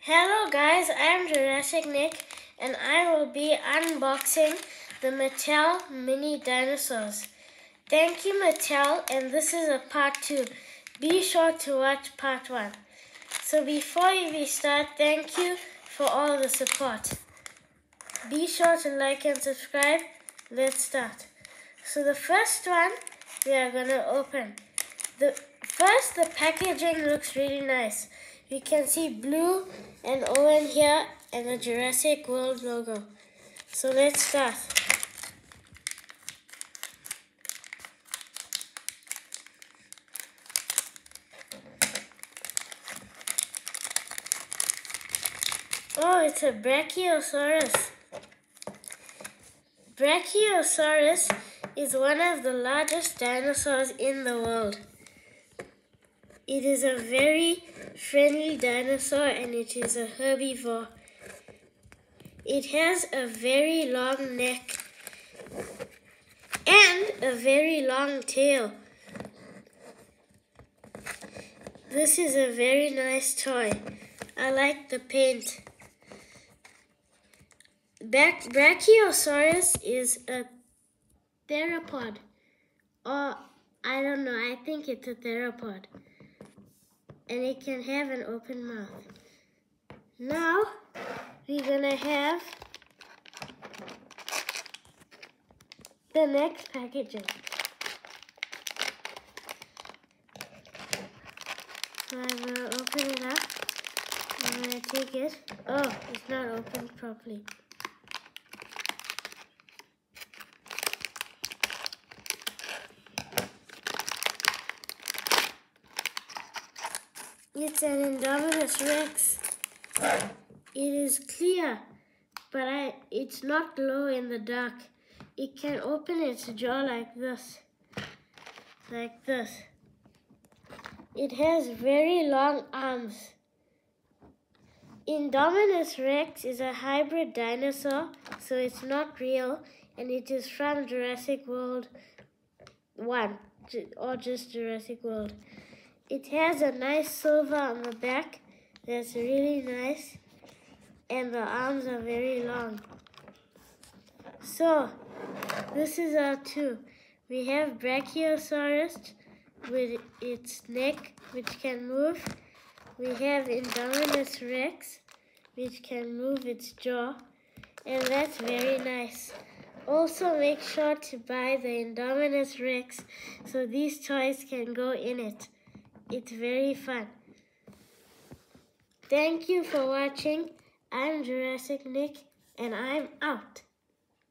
Hello guys, I'm Jurassic Nick and I will be unboxing the Mattel mini dinosaurs. Thank you Mattel, and this is a part 2. Be sure to watch part 1. So before we start, thank you for all the support. Be sure to like and subscribe. Let's start. So the first one we are going to open. The packaging looks really nice. You can see blue and Owen here and the Jurassic World logo. So let's start. Oh, it's a brachiosaurus. Brachiosaurus is one of the largest dinosaurs in the world. It is a very friendly dinosaur and it is a herbivore. It has a very long neck and a very long tail. This is a very nice toy. I like the paint. Brachiosaurus is a theropod. Or, I don't know, I think it's a theropod. And it can have an open mouth. Now, we're gonna have the next packaging. So I'm gonna open it up. I'm gonna take it. Oh, it's not opened properly. It's an Indominus Rex. It is clear, but it's not glow in the dark. It can open its jaw like this. Like this. It has very long arms. Indominus Rex is a hybrid dinosaur, so it's not real, and it is from Jurassic World 1, or just Jurassic World. It has a nice silver on the back that's really nice, and the arms are very long. So, this is our two. We have Brachiosaurus with its neck, which can move. We have Indominus Rex, which can move its jaw, and that's very nice. Also, make sure to buy the Indominus Rex so these toys can go in it. It's very fun. Thank you for watching. I'm Jurassic Nick, and I'm out.